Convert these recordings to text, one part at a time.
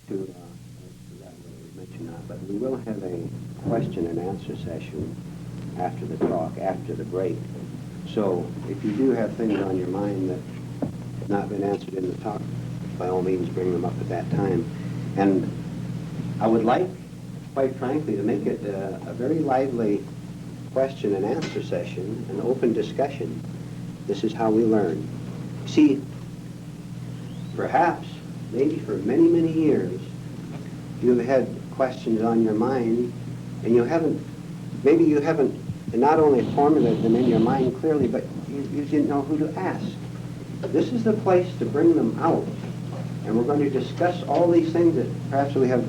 to, I forgot whether we mentioned that, but we will have a question and answer session after the talk, after the break. So if you do have things on your mind that have not been answered in the talk, by all means bring them up at that time. And I would like, quite frankly, to make it a very lively question and answer session, an open discussion. This is how we learn. See, perhaps, maybe for many, many years, you've had questions on your mind, and maybe you haven't not only formulated them in your mind clearly, but you didn't know who to ask. This is the place to bring them out, and we're going to discuss all these things that perhaps we have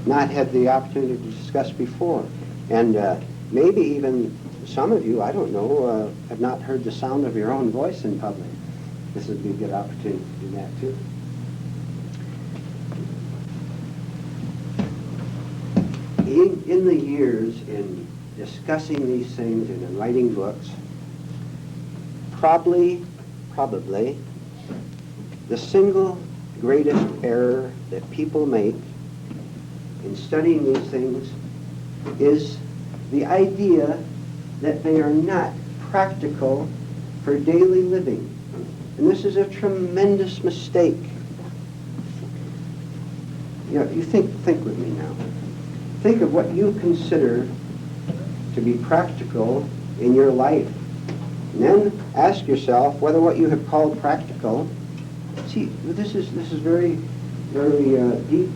not had the opportunity to discuss before. And maybe even some of you, I don't know, have not heard the sound of your own voice in public. This would be a good opportunity to do that too. In the years in discussing these things and in writing books, probably the single greatest error that people make in studying these things is the idea that they are not practical for daily living. And this is a tremendous mistake. You know, you think with me now. Think of what you consider to be practical in your life. And then ask yourself whether what you have called practical, see, this is very, very deep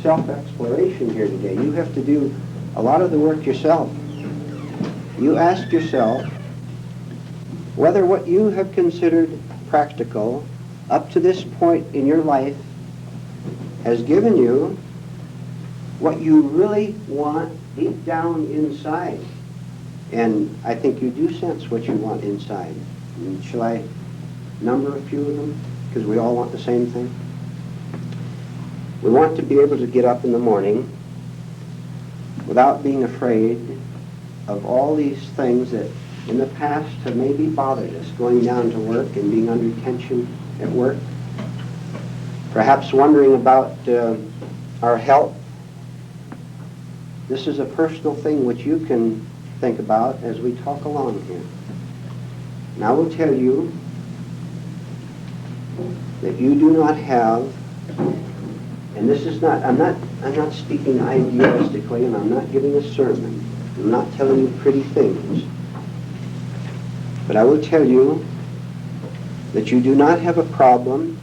self-exploration here today. You have to do a lot of the work yourself. You ask yourself whether what you have considered practical up to this point in your life has given you what you really want deep down inside. And I think you do sense what you want inside. And shall I number a few of them? Because we all want the same thing. We want to be able to get up in the morning without being afraid of all these things that in the past have maybe bothered us, going down to work and being under tension at work. Perhaps wondering about our health. This is a personal thing which you can think about as we talk along here. And I will tell you that you do not have, and this is not, I'm not speaking idealistically, and I'm not giving a sermon. I'm not telling you pretty things. But I will tell you that you do not have a problem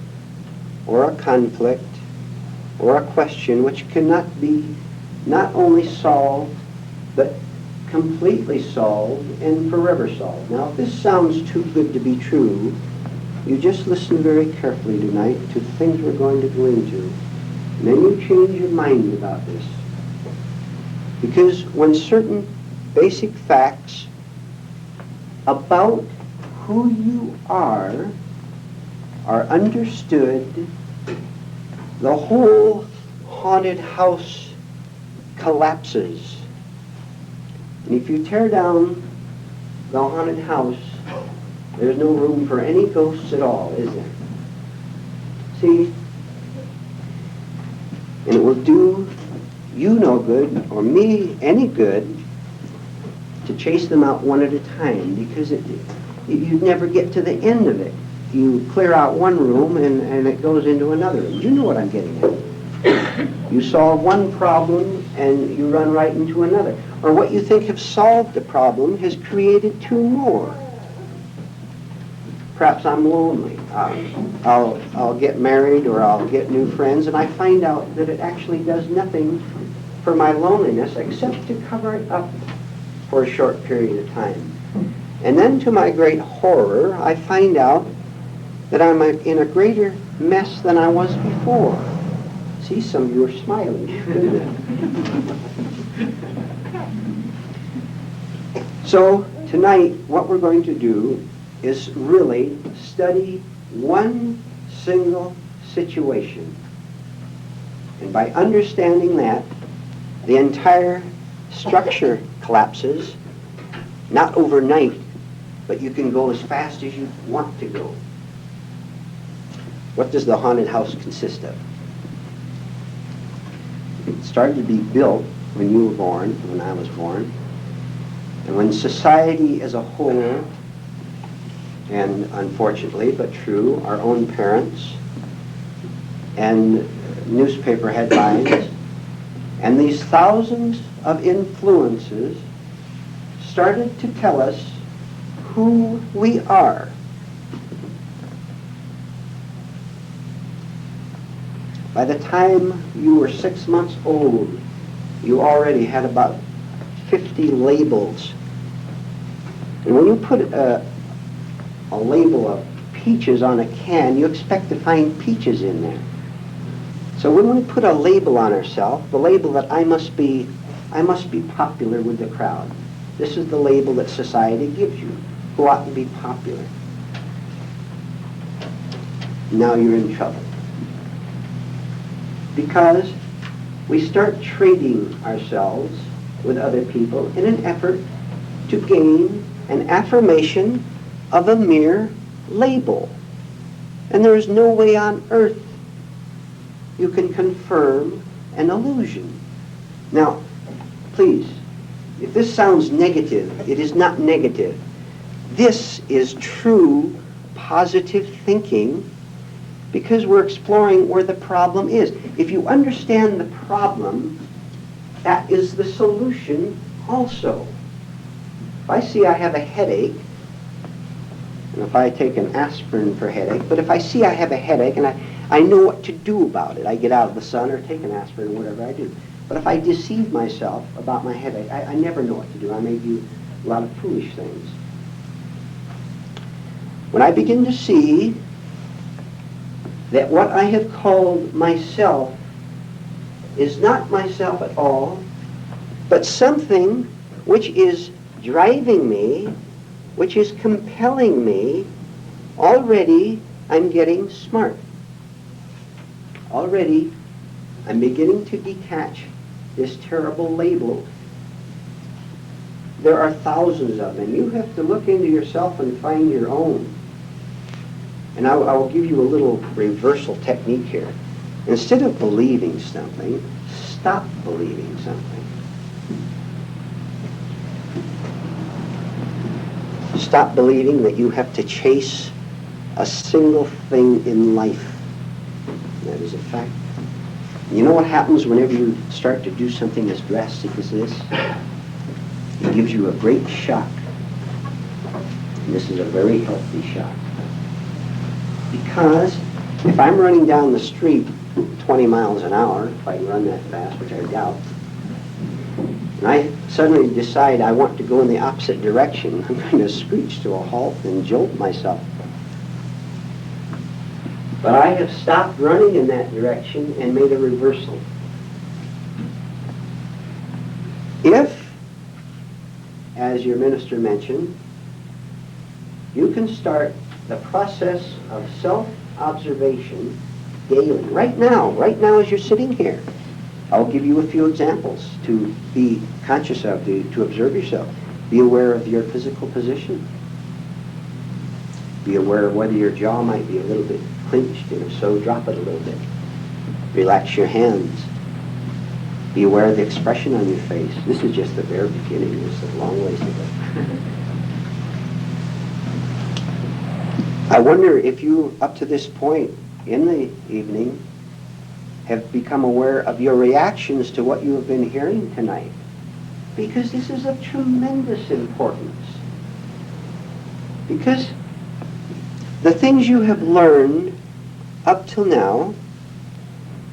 or a conflict or a question which cannot be not only solved, but completely solved and forever solved. Now, if this sounds too good to be true, you just listen very carefully tonight to the things we're going to go into. And then you change your mind about this. Because when certain basic facts about who you are understood, the whole haunted house collapses. And if you tear down the haunted house, there's no room for any ghosts at all, is there? See? And it will do you no good, or me any good, to chase them out one at a time, because you never get to the end of it. You clear out one room and it goes into another room. You know what I'm getting at. You solve one problem and you run right into another. Or what you think have solved the problem has created two more. Perhaps I'm lonely. I'll get married or I'll get new friends, and I find out that it actually does nothing for my loneliness except to cover it up for a short period of time. And then to my great horror, I find out that I'm in a greater mess than I was before. See, some of you are smiling. So tonight, what we're going to do is really study one single situation. And by understanding that, the entire structure collapses, not overnight, but you can go as fast as you want to go. What does the haunted house consist of? It started to be built when you were born, when I was born, and when society as a whole, and unfortunately but true, our own parents, and newspaper headlines, and these thousands of influences started to tell us who we are. By the time you were 6 months old, you already had about 50 labels. And when you put a label of peaches on a can, you expect to find peaches in there. So when we put a label on ourselves, the label that I must be popular with the crowd. This is the label that society gives you, who ought to be popular. Now you're in trouble. Because we start trading ourselves with other people in an effort to gain an affirmation of a mere label. And there is no way on earth you can confirm an illusion. Now, please, if this sounds negative, it is not negative. This is true positive thinking, because we're exploring where the problem is. If you understand the problem, that is the solution also. If I see I have a headache, and if I take an aspirin for headache, but if I see I have a headache and I know what to do about it, I get out of the sun or take an aspirin or whatever I do. But if I deceive myself about my headache, I never know what to do. I may do a lot of foolish things. When I begin to see that what I have called myself is not myself at all, but something which is driving me, which is compelling me, already I'm getting smart. Already I'm beginning to detach this terrible label. There are thousands of them. You have to look into yourself and find your own. And I will give you a little reversal technique here. Instead of believing something, stop believing something. Stop believing that you have to chase a single thing in life. That is a fact. You know what happens whenever you start to do something as drastic as this? It gives you a great shock. And this is a very healthy shock. Because if I'm running down the street 20 miles an hour, if I can run that fast, which I doubt, and I suddenly decide I want to go in the opposite direction, I'm going to screech to a halt and jolt myself. But I have stopped running in that direction and made a reversal. If, as your minister mentioned, you can start the process of self-observation daily, right now as you're sitting here. I'll give you a few examples to be conscious of, to observe yourself. Be aware of your physical position. Be aware of whether your jaw might be a little bit clenched, and if so, drop it a little bit. Relax your hands. Be aware of the expression on your face. This is just the very beginning. There's a long ways to go. I wonder if you, up to this point in the evening, have become aware of your reactions to what you have been hearing tonight. Because this is of tremendous importance. Because the things you have learned up till now,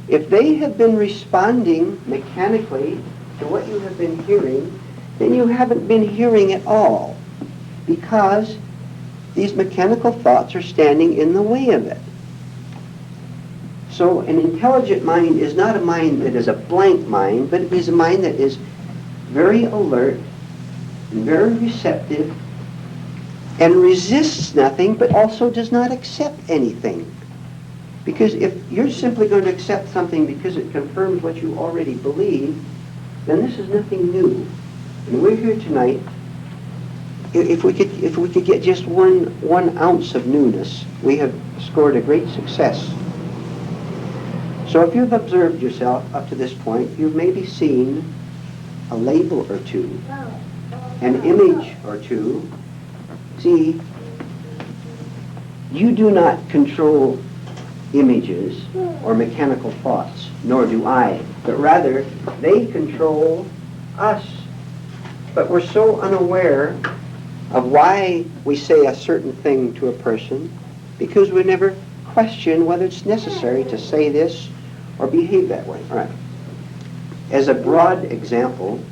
if they have been responding mechanically to what you have been hearing, then you haven't been hearing at all. Because these mechanical thoughts are standing in the way of it. So an intelligent mind is not a mind that is a blank mind, but it is a mind that is very alert and very receptive and resists nothing, but also does not accept anything. Because if you're simply going to accept something because it confirms what you already believe, then this is nothing new. And we're here tonight. If we could get just one ounce of newness, we have scored a great success. So So if you've observed yourself up to this point, you've maybe seen a label or two, an image or two. See, you do not control images or mechanical thoughts, nor do I, but rather they control us. But we're so unaware of why we say a certain thing to a person because we never question whether it's necessary to say this or behave that way. All right. As a broad example,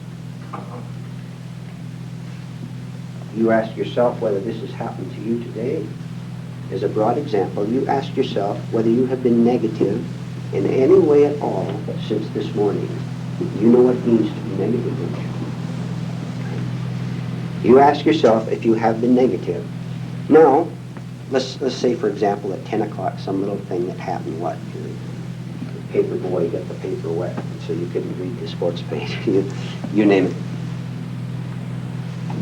you ask yourself whether this has happened to you today. As a broad example, you ask yourself whether you have been negative in any way at all since this morning. You know what it means to be negative, don't you? You ask yourself if you have been negative. Now, let's say, for example, at 10 o'clock, some little thing that happened, what? The paper boy got the paper wet, so you couldn't read the sports page. You name it.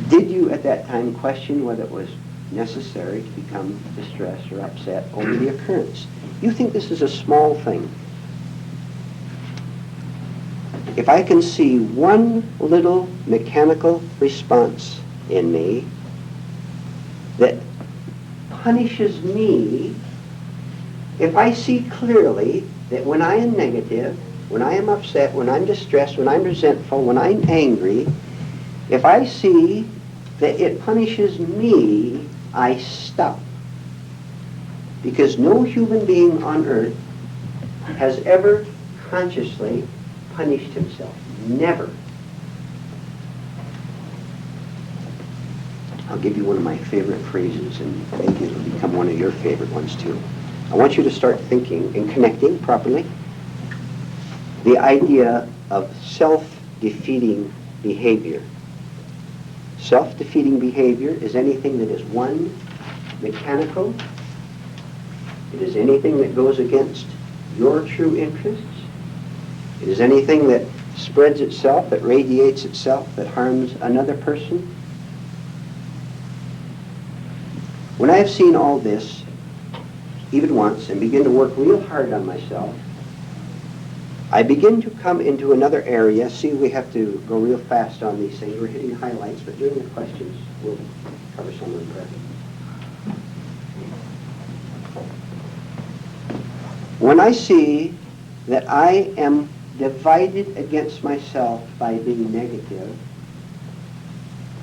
Did you at that time question whether it was necessary to become distressed or upset over the occurrence? You think this is a small thing. If I can see one little mechanical response in me that punishes me, if I see clearly that when I am negative, when I am upset, when I'm distressed, when I'm resentful, when I'm angry, if I see that it punishes me, I stop. Because no human being on earth has ever consciously punished himself. Never. I'll give you one of my favorite phrases, and maybe it'll become one of your favorite ones too. I want you to start thinking and connecting properly the idea of self-defeating behavior. Self-defeating behavior is anything that is, one, mechanical. It is anything that goes against your true interests. It is anything that spreads itself, that radiates itself, that harms another person. When I have seen all this, even once, and begin to work real hard on myself, I begin to come into another area. See, we have to go real fast on these things. We're hitting highlights, but during the questions, we'll cover some of them. When I see that I am divided against myself by being negative,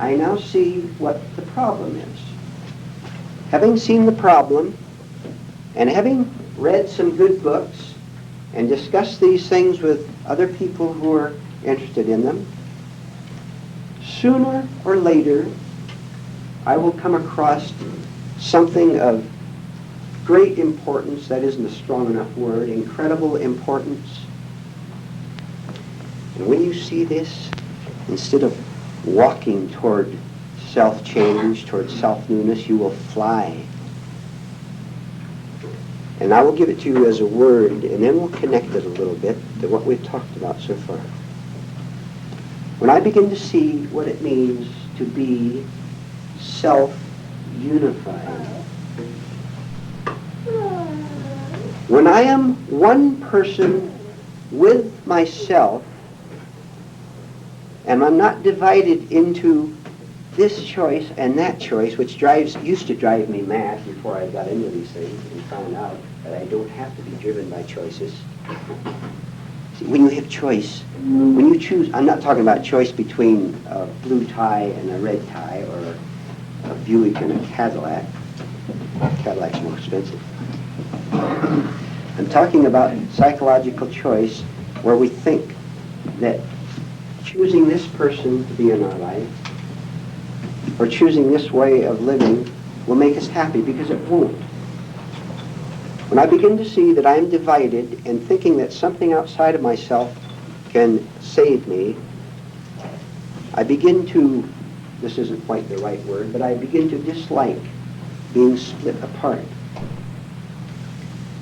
I now see what the problem is. Having seen the problem, and having read some good books, and discuss these things with other people who are interested in them, sooner or later I will come across something of great importance. That isn't a strong enough word. Incredible importance. And when you see this, instead of walking toward self-change, toward self-newness, you will fly. And I will give it to you as a word, and then we'll connect it a little bit to what we've talked about so far. When I begin to see what it means to be self-unified, when I am one person with myself, and I'm not divided into this choice and that choice, which used to drive me mad before I got into these things and found out that I don't have to be driven by choices. See, when you have choice, when you choose, I'm not talking about choice between a blue tie and a red tie, or a Buick and a Cadillac. Cadillac's more expensive. I'm talking about psychological choice, where we think that choosing this person to be in our life, or choosing this way of living, will make us happy, because it won't. When I begin to see that I am divided and thinking that something outside of myself can save me, I begin to, this isn't quite the right word, but I begin to dislike being split apart.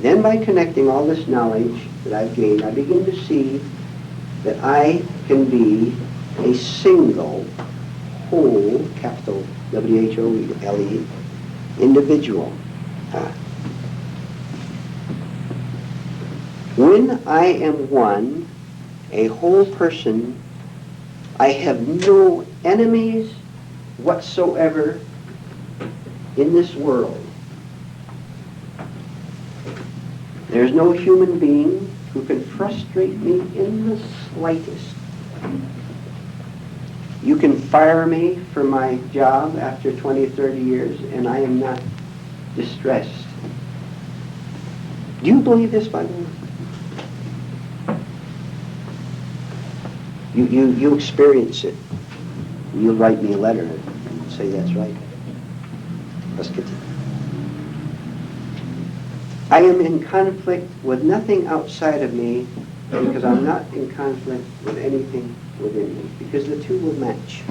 Then by connecting all this knowledge that I've gained, I begin to see that I can be a single, whole, capital W-H-O-L-E, individual. When I am one, a whole person, I have no enemies whatsoever in this world. There's no human being who can frustrate me in the slightest. You can fire me from my job after 20, 30 years, and I am not distressed. Do you believe this, by the way? You experience it. You'll write me a letter and say that's right. Let's continue. I am in conflict with nothing outside of me because I'm not in conflict with anything within me, because the two will match.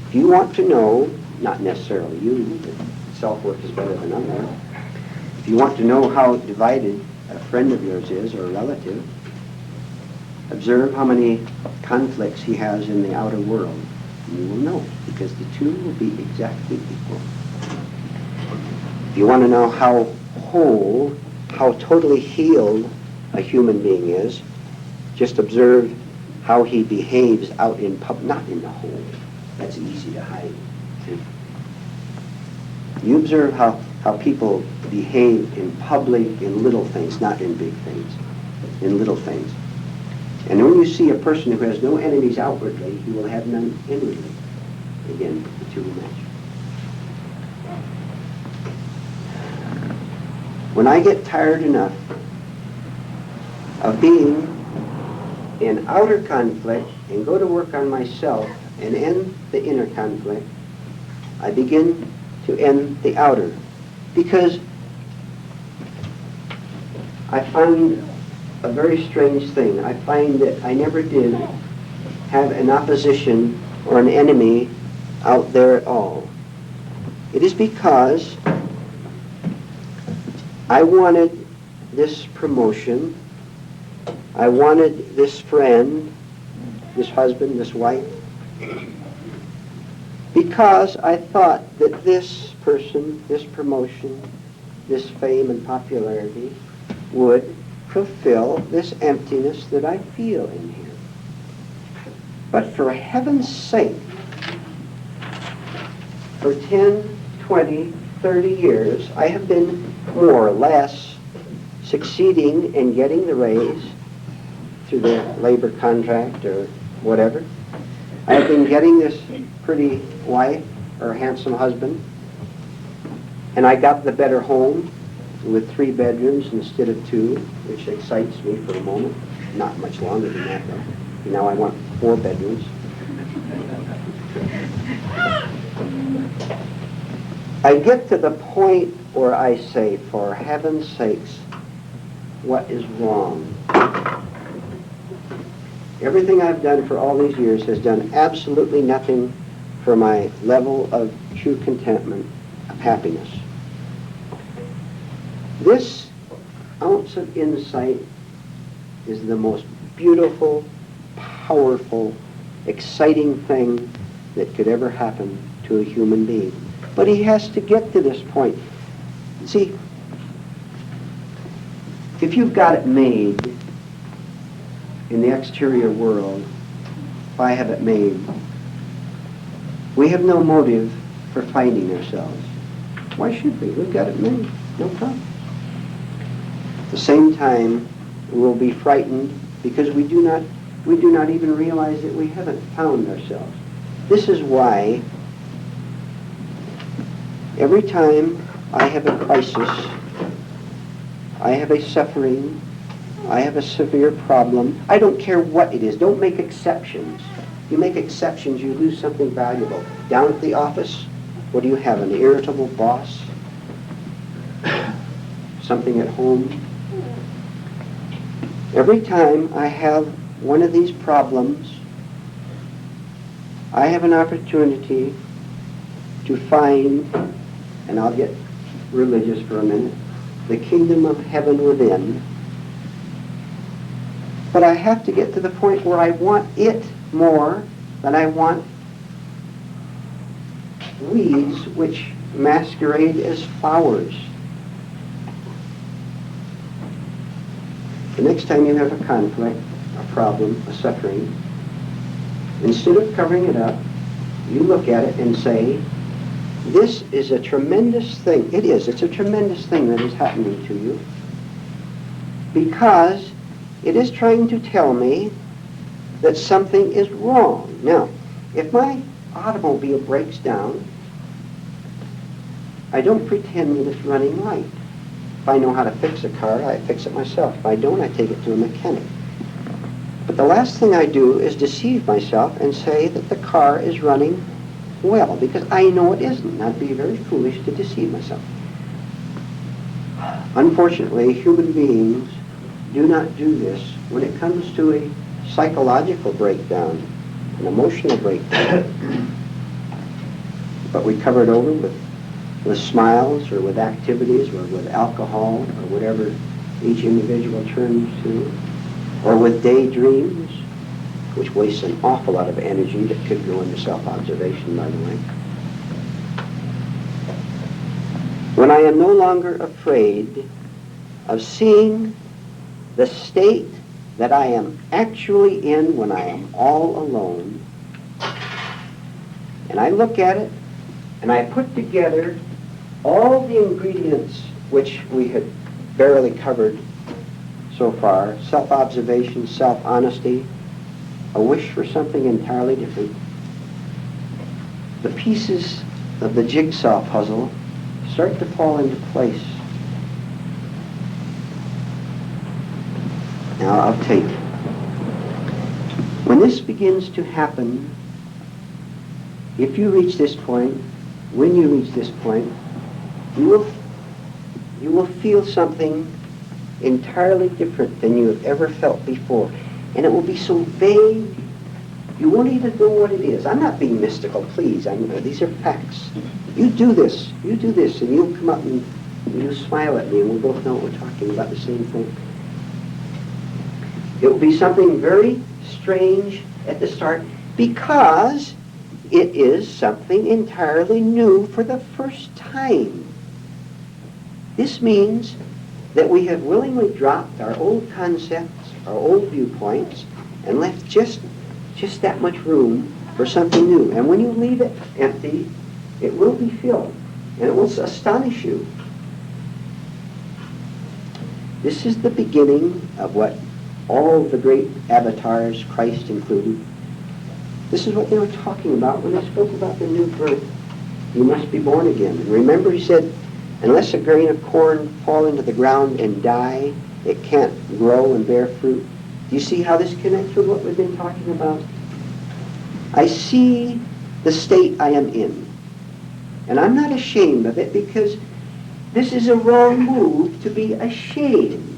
If you want to know, not necessarily you, but self-work is better than unwork. If you want to know how divided a friend of yours is or a relative, observe how many conflicts he has in the outer world. And you will know, because the two will be exactly equal. If you want to know how whole, how totally healed a human being is, just observe how he behaves out in public, not in the hole. That's easy to hide. You observe how people behave in public in little things, not in big things, in little things. And when you see a person who has no enemies outwardly, he will have none inwardly. Again, the two will match. When I get tired enough of being in outer conflict and go to work on myself and end the inner conflict, I begin to end the outer. Because I find a very strange thing. I find that I never did have an opposition or an enemy out there at all. It is because I wanted this promotion, I wanted this friend, this husband, this wife, because I thought that this person, this promotion, this fame and popularity would fulfill this emptiness that I feel in here. But for heaven's sake, for 10, 20, 30 years, I have been more or less succeeding in getting the raise through the labor contract or whatever. I have been getting this pretty wife or handsome husband, and I got the better home with 3 bedrooms instead of 2, which excites me for a moment. Not much longer than that, though. Now I want 4 bedrooms. I get to the point where I say, for heaven's sakes, what is wrong? Everything I've done for all these years has done absolutely nothing for my level of true contentment, of happiness. This ounce of insight is the most beautiful, powerful, exciting thing that could ever happen to a human being. But he has to get to this point. See, if you've got it made in the exterior world, if I have it made, we have no motive for finding ourselves. Why should we? We've got it made. No problem. At the same time, we'll be frightened because we do not even realize that we haven't found ourselves. This is why every time I have a crisis, I have a suffering, I have a severe problem, I don't care what it is. Don't make exceptions. If you make exceptions, you lose something valuable. Down at the office, what do you have? An irritable boss? Something at home? Every time I have one of these problems, I have an opportunity to find, and I'll get religious for a minute, the kingdom of heaven within. But I have to get to the point where I want it more than I want weeds which masquerade as flowers. The next time you have a conflict, a problem, a suffering, instead of covering it up, you look at it and say, this is a tremendous thing. It is. It's a tremendous thing that is happening to you, because it is trying to tell me that something is wrong. Now, if my automobile breaks down, I don't pretend that it's running right. If I know how to fix a car, I fix it myself. If I don't, I take it to a mechanic. But the last thing I do is deceive myself and say that the car is running well, because I know it isn't. I'd be very foolish to deceive myself. Unfortunately, human beings do not do this when it comes to a psychological breakdown, an emotional breakdown. But we cover it over with smiles, or with activities, or with alcohol, or whatever each individual turns to, or with daydreams, which wastes an awful lot of energy that could go into self-observation, by the way. When I am no longer afraid of seeing the state that I am actually in when I am all alone, and I look at it, and I put together all the ingredients which we had barely covered so far: self-observation, self-honesty, a wish for something entirely different. The pieces of the jigsaw puzzle start to fall into place. Now, I'll tell you, when this begins to happen, if you reach this point, when you reach this point, you will feel something entirely different than you have ever felt before. And it will be so vague, you won't even know what it is. I'm not being mystical, please. These are facts. You do this, and you'll come up and you'll smile at me, and we'll both know we're talking about the same thing. It will be something very strange at the start, because it is something entirely new for the first time. This means that we have willingly dropped our old concepts, our old viewpoints, and left just that much room for something new. And when you leave it empty, it will be filled, and it will astonish you. This is the beginning of what all the great avatars, Christ included, this is what they were talking about when they spoke about the new birth. You must be born again. And remember, he said, unless a grain of corn fall into the ground and die, it can't grow and bear fruit. Do you see how this connects with what we've been talking about? I see the state I am in, and I'm not ashamed of it, because this is a wrong move to be ashamed.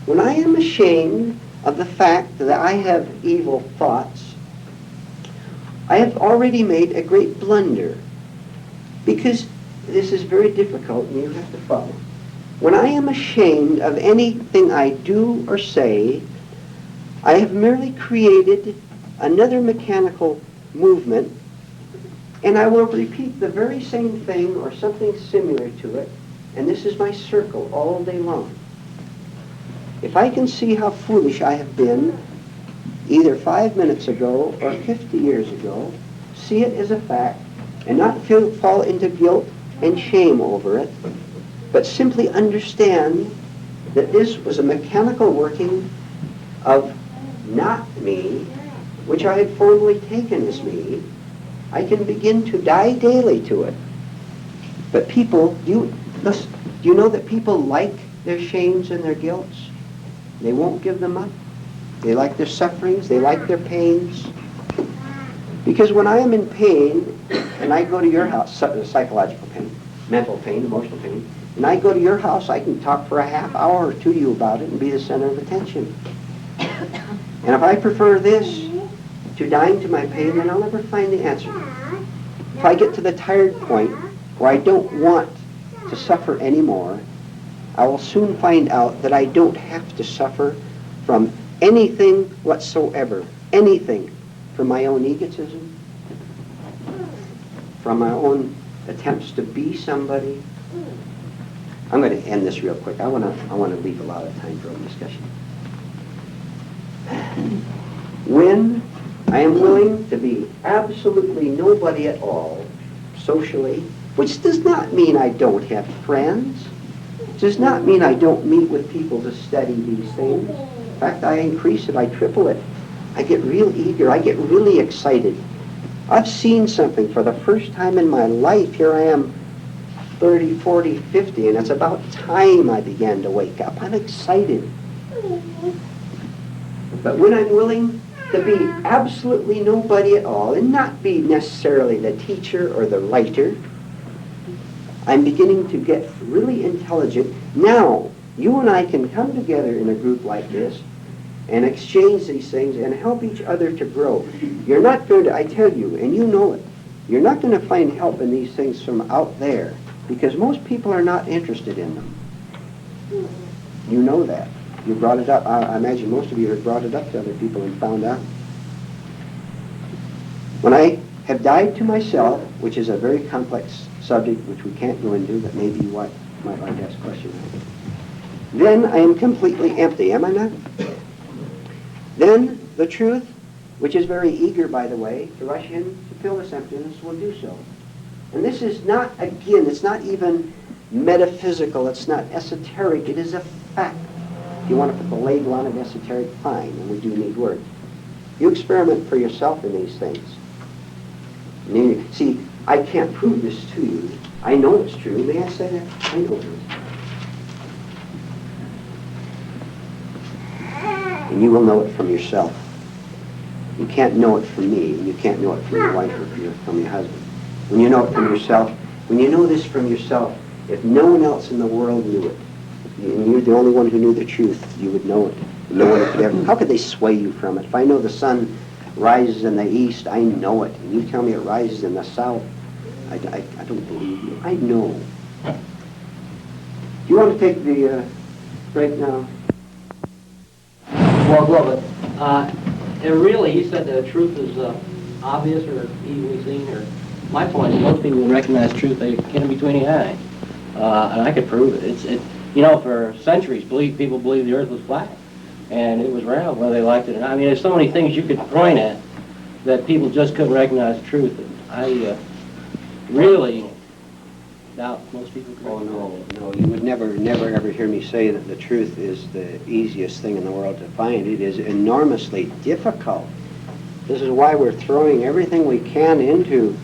When I am ashamed of the fact that I have evil thoughts, I have already made a great blunder, because this is very difficult and you have to follow. When I am ashamed of anything I do or say, I have merely created another mechanical movement, and I will repeat the very same thing or something similar to it, and this is my circle all day long. If I can see how foolish I have been, either 5 minutes ago or 50 years ago, see it as a fact, and not fall into guilt and shame over it, but simply understand that this was a mechanical working of not me, which I had formerly taken as me, I can begin to die daily to it. But people, do you know that people like their shames and their guilts? They won't give them up. They like their sufferings. They like their pains. Because when I am in pain, and I go to your house, psychological pain, mental pain, emotional pain, and I go to your house, I can talk for a half hour to you about it and be the center of attention. And if I prefer this to dying to my pain, then I'll never find the answer. If I get to the tired point where I don't want to suffer anymore, I will soon find out that I don't have to suffer from anything whatsoever, anything, from my own egotism, from my own attempts to be somebody. I'm going to end this real quick. I want to leave a lot of time for a discussion. When I am willing to be absolutely nobody at all socially, which does not mean I don't have friends, does not mean I don't meet with people to study these things. In fact, I increase it, I triple it. I get real eager, I get really excited. I've seen something for the first time in my life. Here I am, 30, 40, 50, and it's about time I began to wake up. I'm excited. But when I'm willing to be absolutely nobody at all and not be necessarily the teacher or the writer, I'm beginning to get really intelligent. Now, you and I can come together in a group like this and exchange these things and help each other to grow. You're not going to, I tell you, and you know it, you're not going to find help in these things from out there because most people are not interested in them. You know that. You brought it up. I imagine most of you have brought it up to other people and found out. When I have died to myself, which is a very complex subject which we can't go into, but maybe you might like to ask questions, then I am completely empty, am I not? Then the truth, which is very eager, by the way, to rush in to fill this emptiness, will do so. And this is not, again, it's not even metaphysical, it's not esoteric, it is a fact. If you want to put the label on it, esoteric, fine, and we do need words. You experiment for yourself in these things. See, I can't prove this to you. I know it's true. May I say that? I know it is. And you will know it from yourself. You can't know it from me, and you can't know it from your wife or from your husband. When you know it from yourself, when you know this from yourself, if no one else in the world knew it, and you're the only one who knew the truth, you would know it. No one could ever. How could they sway you from it? If I know the sun rises in the east, I know it. And you tell me it rises in the south, I don't believe you. I know. Do you want to take the break now? Well, Glover, and really, you said the truth is obvious or easily seen. Or my point is, most people would recognize truth they get in between the eye, and I could prove it. You know, for centuries, people believed the Earth was flat, and it was round, whether they liked it or not. I mean, there's so many things you could point at that people just couldn't recognize the truth. And I really doubt most people could. Oh, no, you would never ever hear me say that the truth is the easiest thing in the world to find. It is enormously difficult. This is why we're throwing everything we can into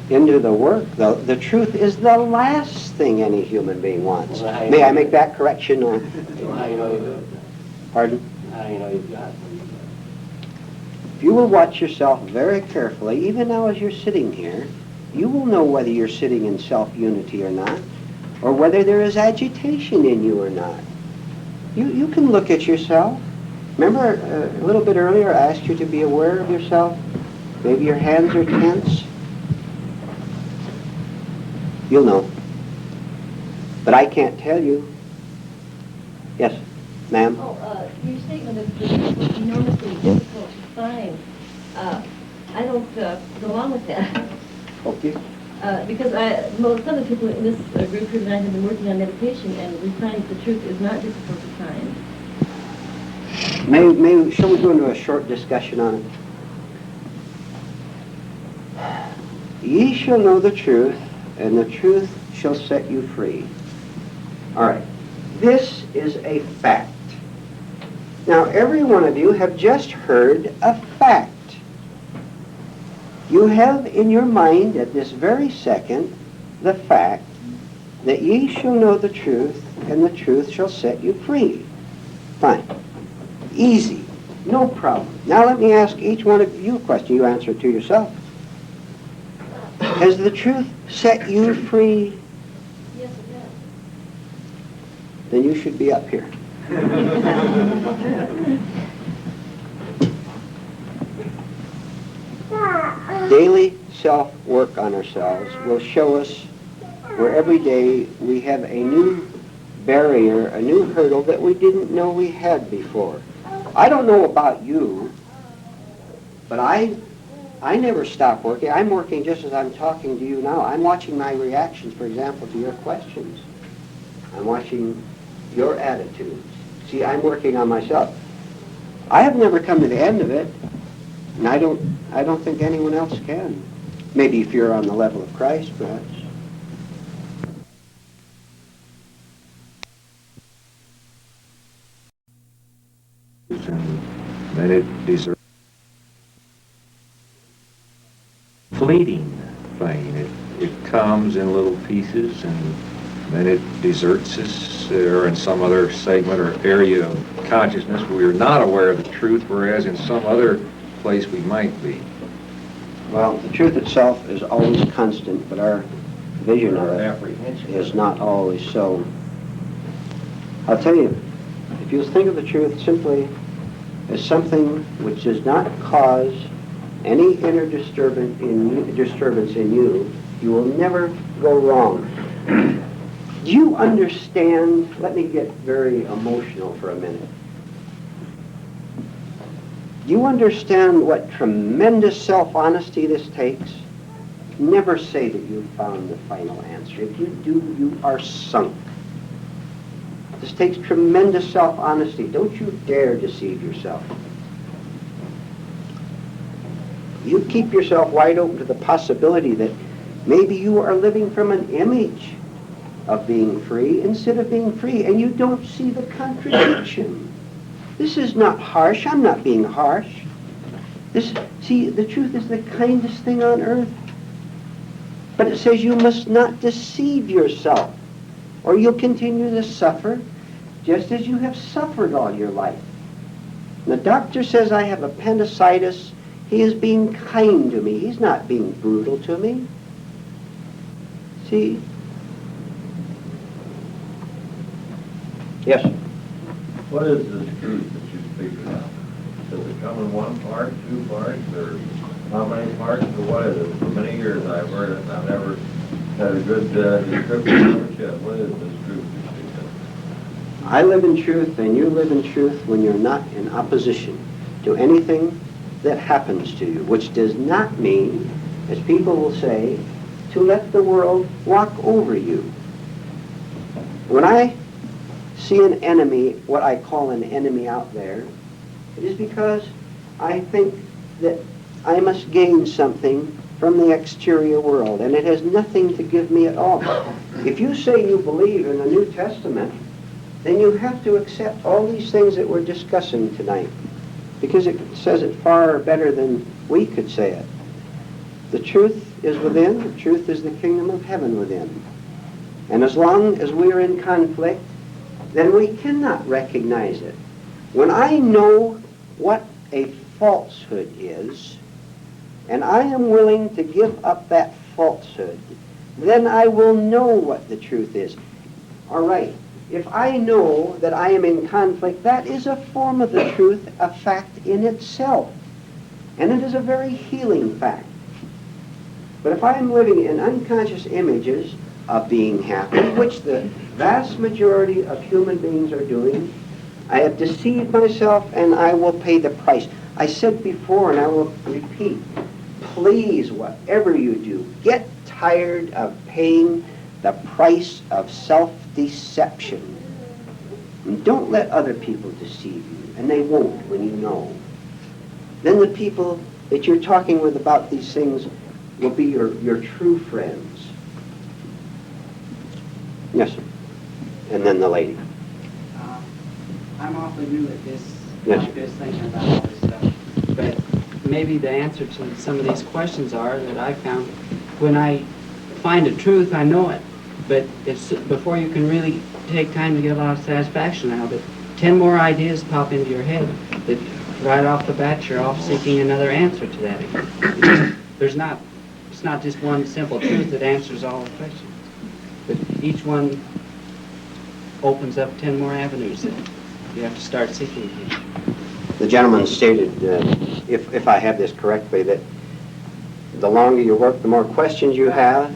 the work. The truth is the last thing any human being wants. Well, May I make that correction? How do you know you do it? Pardon? How do you know you've got it? If you will watch yourself very carefully, even now as you're sitting here, you will know whether you're sitting in self-unity or not, or whether there is agitation in you or not. You can look at yourself. Remember a little bit earlier I asked you to be aware of yourself? Maybe your hands are tense. You'll know. But I can't tell you. Yes, ma'am? Your statement of the truth was enormously difficult to find. I don't go along with that. Okay. Because some of the people in this group here tonight have been working on meditation, and we find the truth is not difficult to find. Shall we go into a short discussion on it? Ye shall know the truth, and the truth shall set you free. All right. This is a fact. Now, every one of you have just heard a fact. You have in your mind at this very second the fact that ye shall know the truth, and the truth shall set you free. Fine. Easy. No problem. Now let me ask each one of you a question. You answer it to yourself. Has the truth set you free? Yes, it does. Then you should be up here. Daily self-work on ourselves will show us where every day we have a new barrier, a new hurdle that we didn't know we had before. I don't know about you, but I never stop working. I'm working just as I'm talking to you now. I'm watching my reactions, for example, to your questions. I'm watching your attitudes. See, I'm working on myself. I have never come to the end of it, and I don't think anyone else can. Maybe if you're on the level of Christ, perhaps. And then it deserves fleeting thing. It comes in little pieces, and then it deserts us, or in some other segment or area of consciousness we are not aware of the truth, whereas in some other place we might be. Well, the truth itself is always constant, but our vision of it Apprehension is not always so. I'll tell you, if you think of the truth simply as something which does not cause any inner disturbance in you, you will never go wrong. Do you understand? Let me get very emotional for a minute. Do you understand what tremendous self-honesty this takes? Never say that you've found the final answer. If you do, you are sunk. This takes tremendous self-honesty. Don't you dare deceive yourself. You keep yourself wide open to the possibility that maybe you are living from an image of being free instead of being free, and you don't see the contradiction. This is not harsh. I'm not being harsh. See, the truth is the kindest thing on earth. But it says you must not deceive yourself, or you'll continue to suffer just as you have suffered all your life. The doctor says I have appendicitis. He is being kind to me. He's not being brutal to me. See? Yes? What is this truth that you speak about? Does it come in one part, two parts, or how many parts, or what is it? For many years I've heard it, and I've never had a good description of it yet. What is this truth you speak of? I live in truth, and you live in truth when you're not in opposition to anything that happens to you, which does not mean, as people will say, to let the world walk over you. When I see an enemy, what I call an enemy out there, it is because I think that I must gain something from the exterior world, and it has nothing to give me at all. If you say you believe in the New Testament, then you have to accept all these things that we're discussing tonight, because it says it far better than we could say it. The truth is within, the truth is the kingdom of heaven within. And as long as we are in conflict, then we cannot recognize it. When I know what a falsehood is, and I am willing to give up that falsehood, then I will know what the truth is. All right, if I know that I am in conflict, that is a form of the truth, a fact in itself. And it is a very healing fact. But if I am living in unconscious images of being happy, which the vast majority of human beings are doing, I have deceived myself, and I will pay the price. I said before, and I will repeat, please, whatever you do, get tired of paying the price of self-deception. And don't let other people deceive you, and they won't when you know. Then the people that you're talking with about these things will be your true friends. Yes, sir. And then the lady. I'm awfully new at this, Yes. like this, thinking about all this stuff. But maybe the answer to some of these questions are that I found when I find a truth, I know it. But it's before you can really take time to get a lot of satisfaction out of it, 10 more ideas pop into your head that right off the bat you're off seeking another answer to that again. It's not just one simple truth that answers all the questions. But each one opens up 10 more avenues that you have to start seeking again. The gentleman stated, if I have this correctly, that the longer you work, the more questions you have.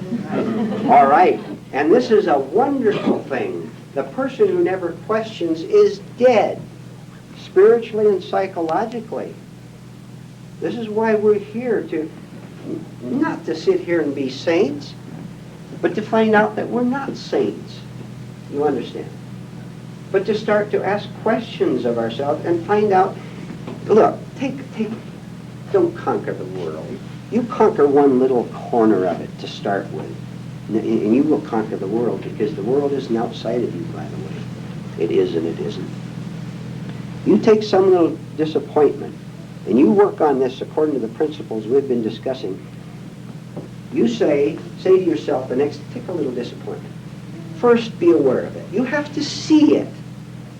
All right. And this is a wonderful thing. The person who never questions is dead, spiritually and psychologically. This is why we're here, not to sit here and be saints, but to find out that we're not saints. You understand? But to start to ask questions of ourselves and find out Look, don't conquer the world. You conquer one little corner of it to start with, and you will conquer the world, because the world isn't outside of you, by the way. It is and it isn't. You take some little disappointment, and you work on this according to the principles we've been discussing. You say to yourself, the next, take a little disappointment. First, be aware of it. You have to see it.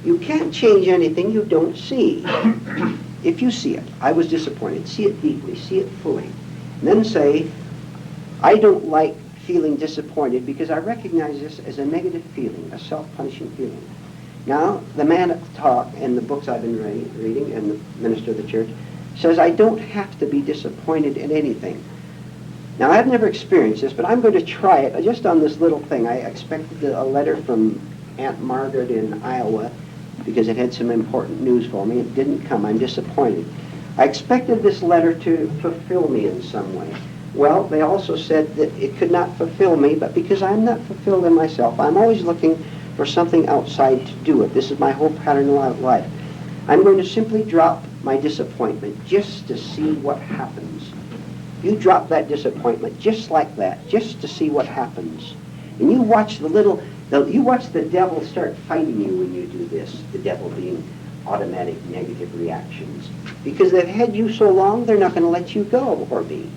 You can't change anything you don't see. If you see it, I was disappointed, see it deeply, see it fully. And then say, I don't like feeling disappointed because I recognize this as a negative feeling, a self-punishing feeling. Now, the man at the top in the books I've been reading, and the minister of the church, says I don't have to be disappointed in anything. Now, I've never experienced this, but I'm going to try it just on this little thing. I expected a letter from Aunt Margaret in Iowa because it had some important news for me. It didn't come. I'm disappointed. I expected this letter to fulfill me in some way. Well, they also said that it could not fulfill me, but because I'm not fulfilled in myself, I'm always looking for something outside to do it. This is my whole pattern of life. I'm going to simply drop my disappointment just to see what happens. You drop that disappointment just like that, just to see what happens. And you watch you watch the devil start fighting you when you do this, the devil being automatic negative reactions. Because they've had you so long, they're not going to let you go, or be.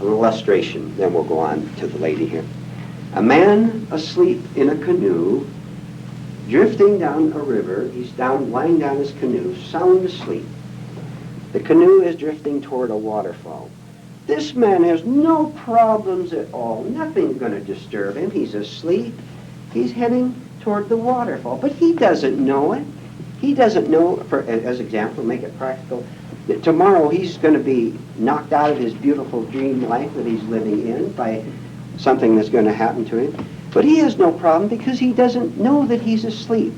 An illustration, then we'll go on to the lady here. A man asleep in a canoe, drifting down a river. He's lying down his canoe, sound asleep. The canoe is drifting toward a waterfall. This man has no problems at all. Nothing's going to disturb him. He's asleep. He's heading toward the waterfall, but he doesn't know it. He doesn't know, as example, make it practical, that tomorrow he's going to be knocked out of his beautiful dream life that he's living in by something that's going to happen to him. But he has no problem because he doesn't know that he's asleep.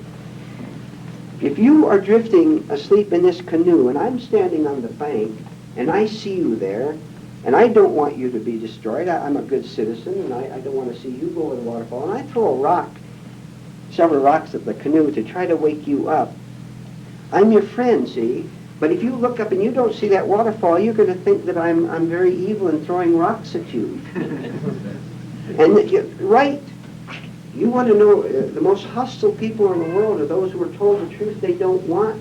If you are drifting asleep in this canoe and I'm standing on the bank and I see you there and I don't want you to be destroyed, I'm a good citizen and I don't want to see you go over the waterfall, and I throw several rocks at the canoe to try to wake you up, I'm your friend, see? But if you look up and you don't see that waterfall, you're going to think that I'm very evil and throwing rocks at you. And right. You want to know, the most hostile people in the world are those who are told the truth they don't want.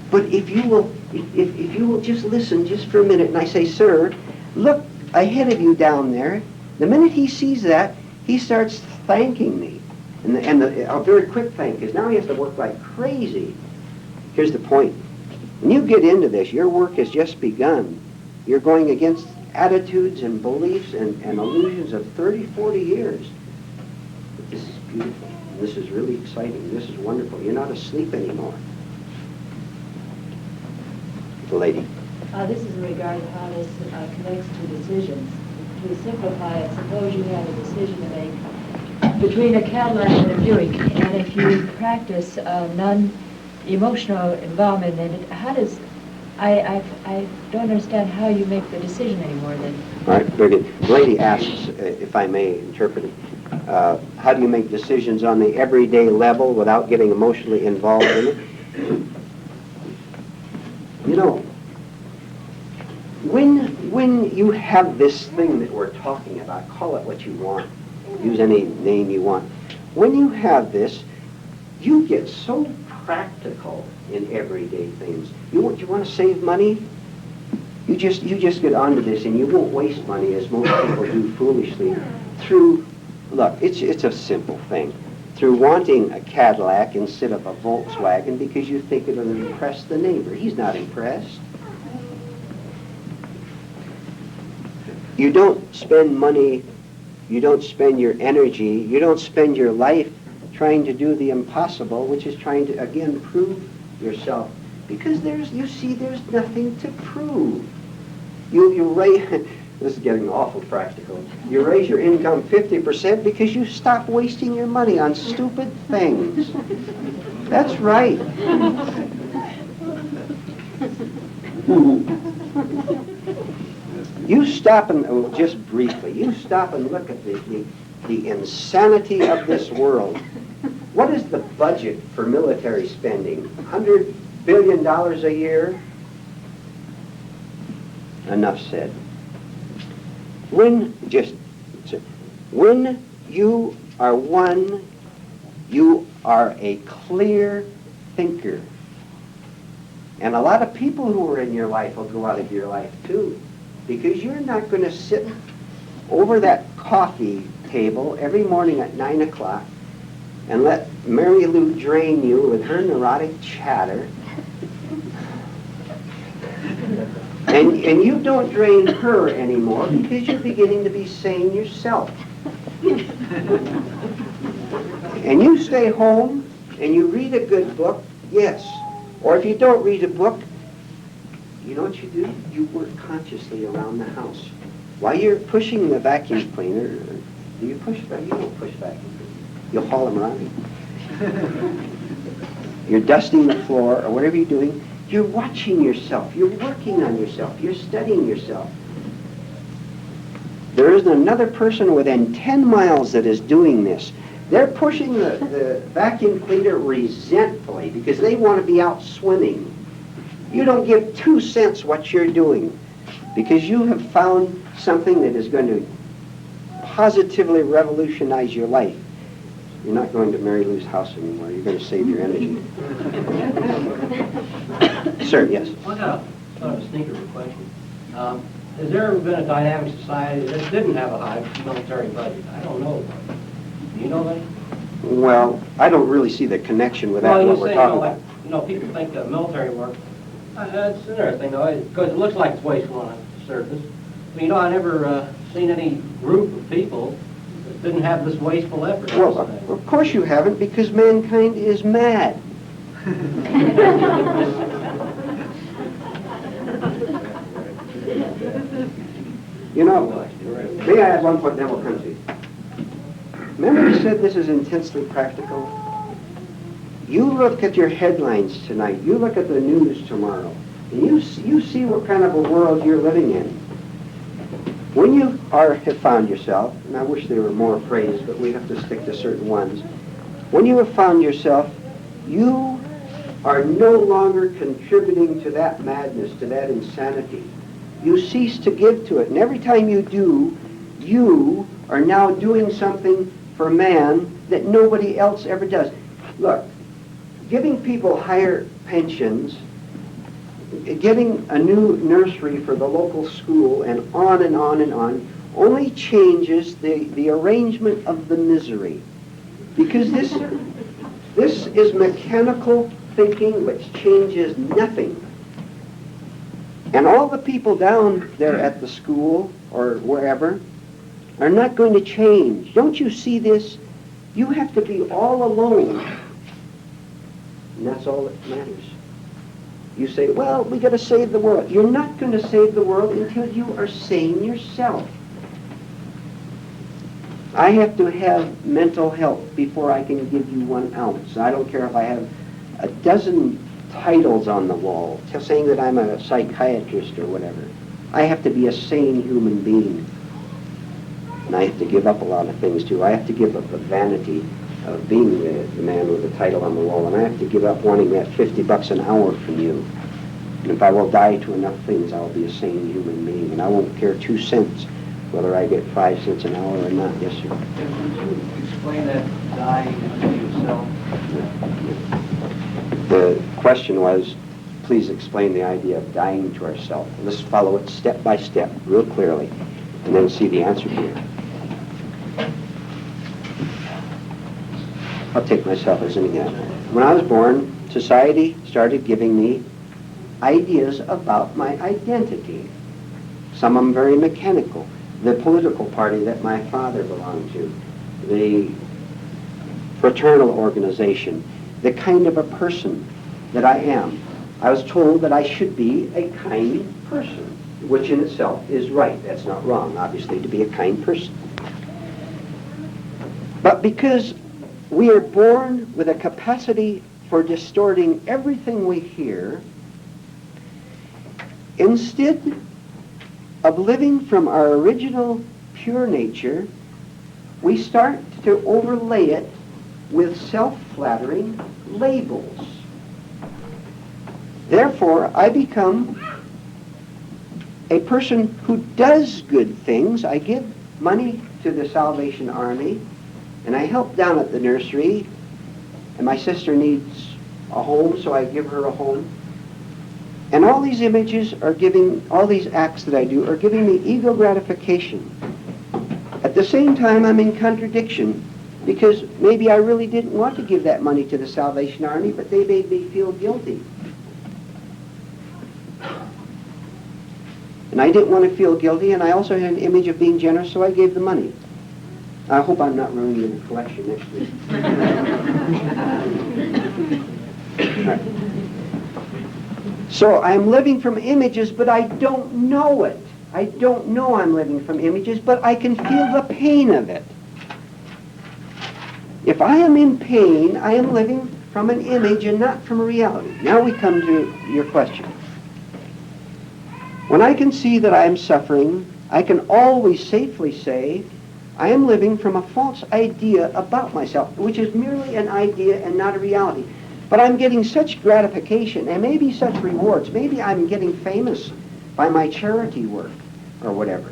But if you will just listen just for a minute, and I say, sir, look ahead of you down there. The minute he sees that, he starts thanking me. And a very quick thank, because now he has to work like crazy. Here's the point. When you get into this, your work has just begun. You're going against attitudes and beliefs and illusions of 30, 40 years. But this is beautiful. This is really exciting. This is wonderful. You're not asleep anymore. The lady. This is in regard to how this connects to decisions. To simplify it, suppose you have a decision to make between a Cadillac and a Buick, and if you practice non-emotional involvement in it, how does I don't understand how you make the decision anymore then. All right, very good. The lady asks, if I may interpret it, how do you make decisions on the everyday level without getting emotionally involved in it? You know, when you have this thing that we're talking about, call it what you want, use any name you want. When you have this, you get so practical in everyday things. You want to save money? You just get onto this, and you won't waste money as most people do foolishly. Look, it's a simple thing. Through wanting a Cadillac instead of a Volkswagen because you think it'll impress the neighbor. He's not impressed. You don't spend money, you don't spend your energy, you don't spend your life trying to do the impossible, which is trying to, again, prove yourself. Because there's nothing to prove. You raise, this is getting awful practical. You raise your income 50% because you stop wasting your money on stupid things. That's right. You stop and, just briefly, you stop and look at the insanity of this world. What is the budget for military spending? $100 billion a year? Enough said. When you are one, you are a clear thinker. And a lot of people who are in your life will go out of your life too, because you're not going to sit over that coffee table every morning at 9 o'clock and let Mary Lou drain you with her neurotic chatter. And you don't drain her anymore because you're beginning to be sane yourself. And you stay home and you read a good book, yes. Or if you don't read a book, you know what you do? You work consciously around the house. While you're pushing the vacuum cleaner, do you push vacuum? You don't push vacuum cleaner. You'll haul them around. You're dusting the floor or whatever you're doing. You're watching yourself. You're working on yourself. You're studying yourself. There isn't another person within 10 miles that is doing this. They're pushing the vacuum cleaner resentfully because they want to be out swimming. You don't give 2 cents what you're doing because you have found something that is going to positively revolutionize your life. You're not going to Mary Lou's house anymore. You're going to save your energy. Sir, yes? I got a sneaker question. Has there ever been a dynamic society that didn't have a high military budget? I don't know. Do you know that? Well, I don't really see the connection with that and what we're talking about. People think that military work, it's interesting though, because it looks like it's wasteful on the surface. But I never seen any group of people that didn't have this wasteful effort. Well, of course you haven't, because mankind is mad. May I add one point, then we'll come to you. Remember you said this is intensely practical? You look at your headlines tonight, you look at the news tomorrow, and you see what kind of a world you're living in. When you have found yourself, and I wish there were more phrases, but we have to stick to certain ones. When you have found yourself, you are no longer contributing to that madness, to that insanity. You cease to give to it. And every time you do, you are now doing something for man that nobody else ever does. Look, giving people higher pensions, getting a new nursery for the local school, and on and on and on, only changes the arrangement of the misery. Because this is mechanical thinking which changes nothing. And all the people down there at the school or wherever are not going to change. Don't you see this? You have to be all alone. And that's all that matters. You say, well, we got to save the world. You're not going to save the world until you are sane yourself. I have to have mental health before I can give you 1 ounce. I don't care if I have a dozen titles on the wall saying that I'm a psychiatrist or whatever. I have to be a sane human being. And I have to give up a lot of things too. I have to give up the vanity of being the man with the title on the wall, and I have to give up wanting that $50 an hour from you. And if I will die to enough things, I'll be a sane human being, and I won't care 2 cents whether I get 5 cents an hour or not. Yes, sir. Could you explain that dying to yourself? The question was, please explain the idea of dying to ourselves. Let's follow it step by step, real clearly, and then see the answer to it. I'll take myself as an example. When I was born, society started giving me ideas about my identity. Some of them very mechanical. The political party that my father belonged to, the fraternal organization, the kind of a person that I am. I was told that I should be a kind person, which in itself is right. That's not wrong, obviously, to be a kind person. But because we are born with a capacity for distorting everything we hear, instead of living from our original pure nature, we start to overlay it with self-flattering labels. Therefore, I become a person who does good things. I give money to the Salvation Army, and I help down at the nursery, and my sister needs a home, so I give her a home. And all these images are giving, all these acts that I do are giving me ego gratification. At the same time, I'm in contradiction, because maybe I really didn't want to give that money to the Salvation Army, but they made me feel guilty. And I didn't want to feel guilty, and I also had an image of being generous, so I gave the money. I hope I'm not ruining the collection next week. Right. So I'm living from images, but I don't know it. I don't know I'm living from images, but I can feel the pain of it. If I am in pain, I am living from an image and not from a reality. Now we come to your question. When I can see that I am suffering, I can always safely say, I am living from a false idea about myself, which is merely an idea and not a reality. But I'm getting such gratification and maybe such rewards. Maybe I'm getting famous by my charity work or whatever.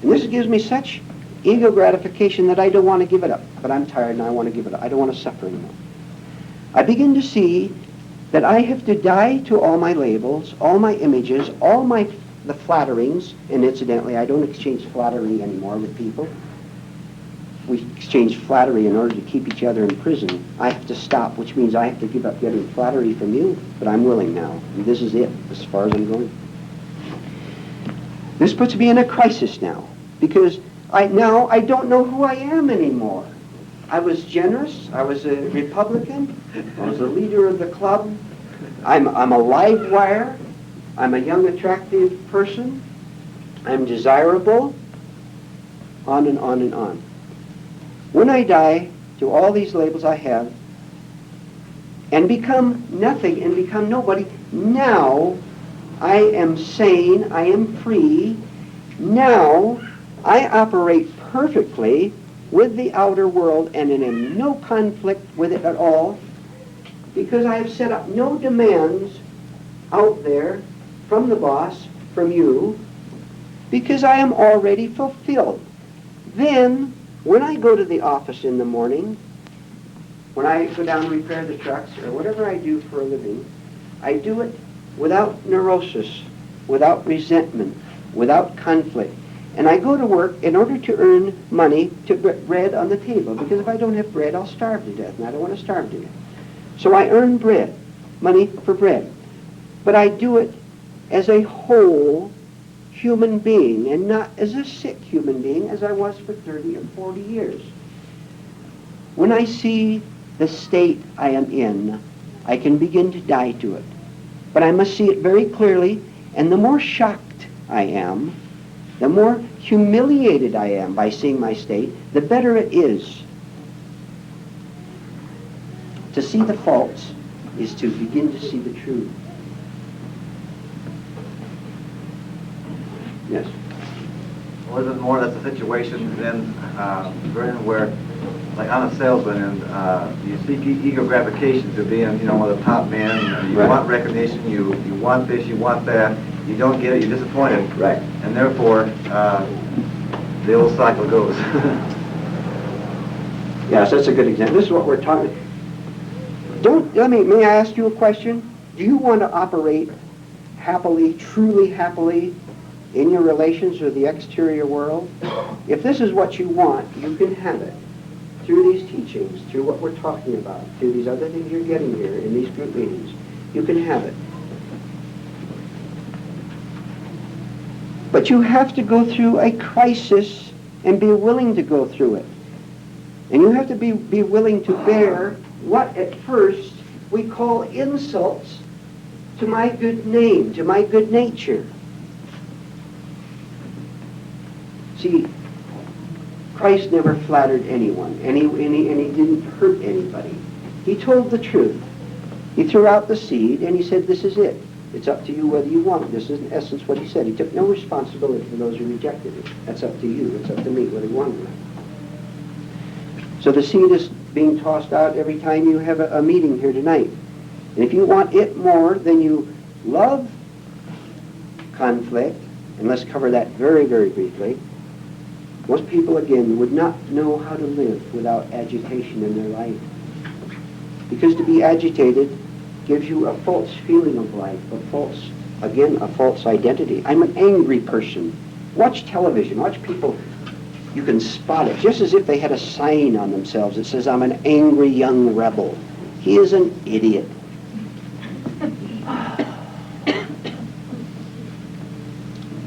And this gives me such ego gratification that I don't want to give it up. But I'm tired and I want to give it up. I don't want to suffer anymore. I begin to see that I have to die to all my labels, all my images, all the flatterings, and incidentally, I don't exchange flattery anymore with people. We exchange flattery in order to keep each other in prison. I have to stop, which means I have to give up getting flattery from you, but I'm willing now. And this is it, as far as I'm going. This puts me in a crisis now, because I don't know who I am anymore. I was generous. I was a Republican. I was a leader of the club. I'm a live wire. I'm a young, attractive person. I'm desirable. On and on and on. When I die to all these labels I have and become nothing and become nobody, now I am sane. I am free. Now I operate perfectly with the outer world and in no conflict with it at all, because I have set up no demands out there from the boss, from you, because I am already fulfilled. Then, when I go to the office in the morning, when I go down and repair the trucks, or whatever I do for a living, I do it without neurosis, without resentment, without conflict. And I go to work in order to earn money to put bread on the table, because if I don't have bread, I'll starve to death, and I don't want to starve to death. So I earn bread, money for bread. But I do it as a whole human being, and not as a sick human being, as I was for 30 or 40 years. When I see the state I am in, I can begin to die to it. But I must see it very clearly, and the more shocked I am, the more humiliated I am by seeing my state, the better it is. To see the faults is to begin to see the truth. Yes? Well, isn't more that's the situation then, Vernon, where, like I'm a salesman, and you seek ego gratification to being, one of the top men. You Right. want recognition, you want this, you want that. You don't get it, you're disappointed. Right. And therefore, the old cycle goes. Yes, that's a good example. This is what we're talking. May I ask you a question? Do you want to operate happily, truly happily, in your relations with the exterior world? If this is what you want, you can have it. Through these teachings, through what we're talking about, through these other things you're getting here in these group meetings, you can have it. But you have to go through a crisis and be willing to go through it. And you have to be willing to bear what at first we call insults to my good name, to my good nature. See, Christ never flattered anyone, and he didn't hurt anybody. He told the truth. He threw out the seed, and he said, this is it. It's up to you whether you want it. This is in essence what he said. He took no responsibility for those who rejected it. That's up to you. It's up to me whether you want it or not. So the seed is being tossed out every time you have a meeting here tonight. And if you want it more than you love conflict, and let's cover that very, very briefly, most people, again, would not know how to live without agitation in their life. Because to be agitated gives you a false feeling of life, a false identity. I'm an angry person. Watch television, watch people. You can spot it, just as if they had a sign on themselves that says, I'm an angry young rebel. He is an idiot.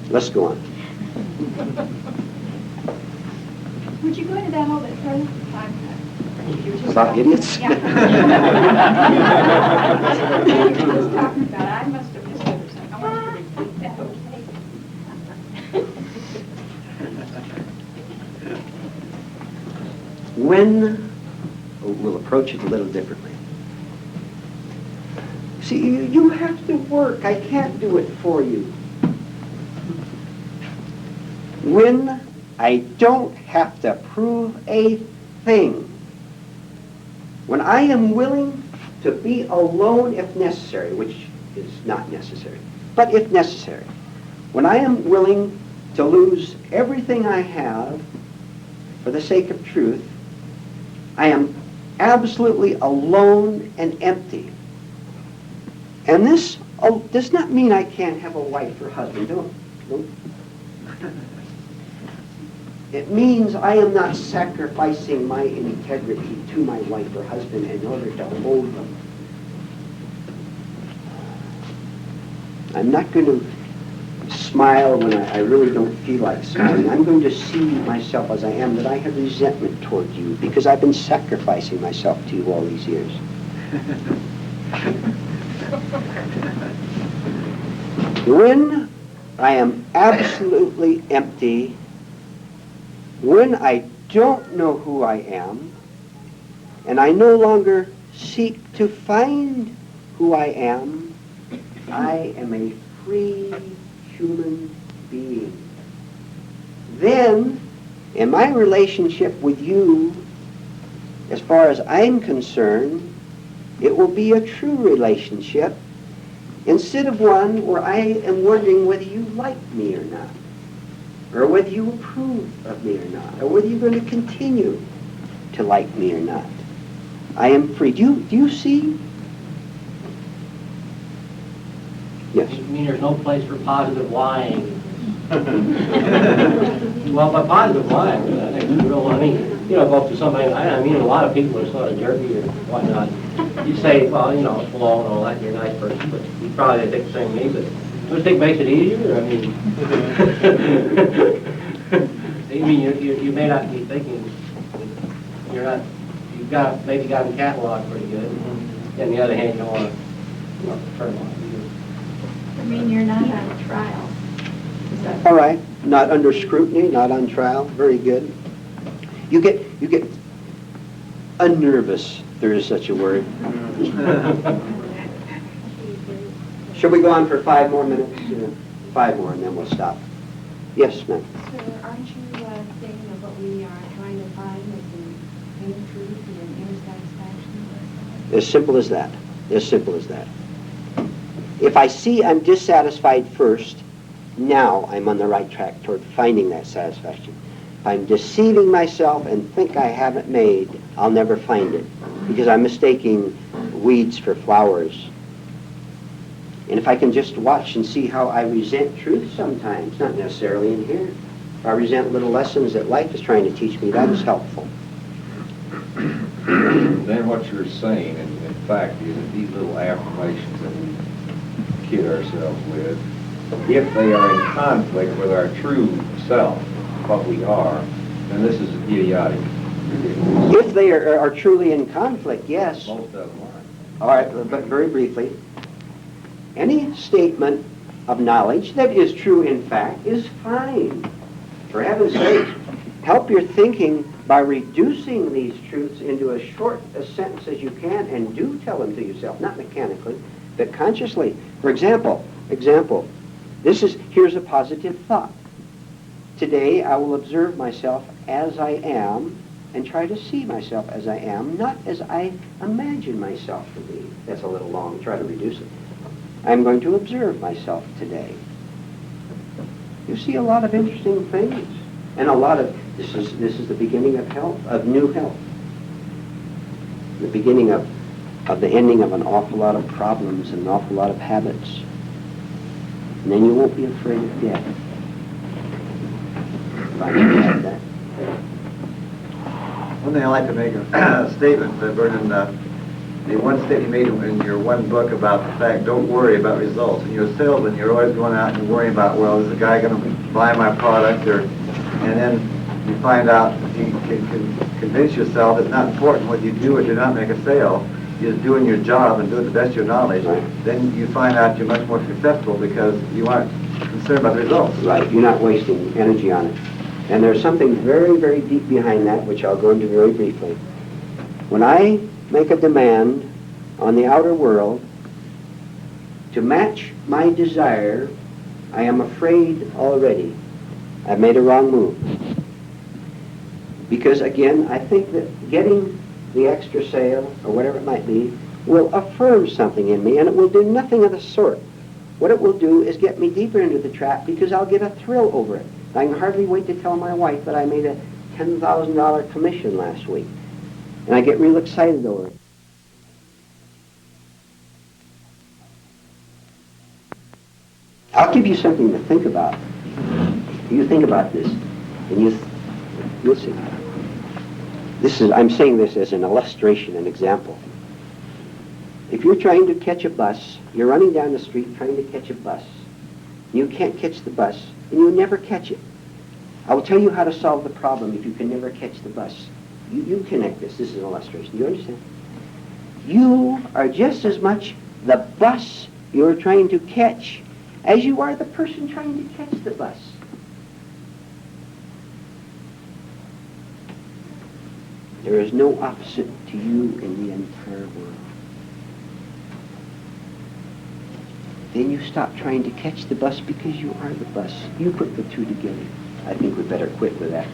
Let's go on. Would you go into that a little bit further? About idiots? Yeah. You were just talking about, I must have misunderstood something. I want you to repeat that, okay? We'll approach it a little differently. See, you have to work. I can't do it for you. When I don't have to prove a thing, when I am willing to be alone if necessary, which is not necessary, but if necessary, when I am willing to lose everything I have for the sake of truth, I am absolutely alone and empty. And this does not mean I can't have a wife or husband. Don't. It means I am not sacrificing my integrity to my wife or husband in order to hold them. I'm not going to smile when I really don't feel like smiling. I'm going to see myself as I am, that I have resentment toward you because I've been sacrificing myself to you all these years. When I am absolutely empty, when I don't know who I am, and I no longer seek to find who I am a free human being. Then, in my relationship with you, as far as I'm concerned, it will be a true relationship instead of one where I am wondering whether you like me or not, or whether you approve of me or not, or whether you're going to continue to like me or not. I am free. Do you see? Yes. You mean there's no place for positive lying? Well, by positive lying, I think it's real. I mean, go up to somebody. I mean, a lot of people are sort of jerky or whatnot. You say, well, it's blown and all that. You're a nice person, but you probably think the same as me. But don't you think it makes it easier? I mean, you may not be thinking you're not. You've got maybe got them cataloged pretty good. And on the other hand, you don't want to turn on. I mean, you're not on trial. All right. Not under scrutiny, not on trial. Very good. You get unnervous. There is such a word. Shall we go on for 5 more minutes? 5 more, and then we'll stop. Yes, ma'am. Sir, aren't you saying that what we are trying to find is an inner truth and an inner satisfaction? As simple as that. As simple as that. If I see I'm dissatisfied first, now I'm on the right track toward finding that satisfaction. If I'm deceiving myself and think I have it made, I'll never find it because I'm mistaking weeds for flowers. And if I can just watch and see how I resent truth sometimes, not necessarily in here, if I resent little lessons that life is trying to teach me, that is helpful. Then what you're saying, in fact, is that these little affirmations that we kid ourselves with, if they are in conflict with our true self, what we are, then this is idiotic. If they are truly in conflict, yes. Most of them are. All right, but very briefly, any statement of knowledge that is true in fact is fine. For heaven's sake, help your thinking by reducing these truths into as short a sentence as you can, and do tell them to yourself, not mechanically, but consciously. For example, here's a positive thought. Today I will observe myself as I am, and try to see myself as I am, not as I imagine myself to be. That's a little long. Try to reduce it. I'm going to observe myself today. You see a lot of interesting things, and a lot of this is the beginning of health, of new health. The beginning of the ending of an awful lot of problems and an awful lot of habits. And then you won't be afraid of death. If I can add that. One thing I'd like to make a statement, Vernon, the one statement you made in your one book about the fact, don't worry about results. When you're a salesman, you're always going out and worrying about, well, is the guy going to buy my product? And then you find out, you can convince yourself it's not important what you do or do not make a sale. You're just doing your job and do it the best of your knowledge. Right. Then you find out you're much more successful because you aren't concerned about the results. Right, you're not wasting energy on it. And there's something very, very deep behind that, which I'll go into very briefly. When I make a demand on the outer world to match my desire, I am afraid already I've made a wrong move. Because again, I think that getting the extra sale, or whatever it might be, will affirm something in me, and it will do nothing of the sort. What it will do is get me deeper into the trap, because I'll get a thrill over it. I can hardly wait to tell my wife that I made a $10,000 commission last week. And I get real excited over it. I'll give you something to think about. You think about this, and you'll see. I'm saying this as an illustration, an example. If you're trying to catch a bus, you're running down the street trying to catch a bus. You can't catch the bus, and you never catch it. I will tell you how to solve the problem if you can never catch the bus. You connect this. This is an illustration. You understand? You are just as much the bus you're trying to catch as you are the person trying to catch the bus. There is no opposite to you in the entire world. Then you stop trying to catch the bus because you are the bus. You put the two together. I think we better quit with that.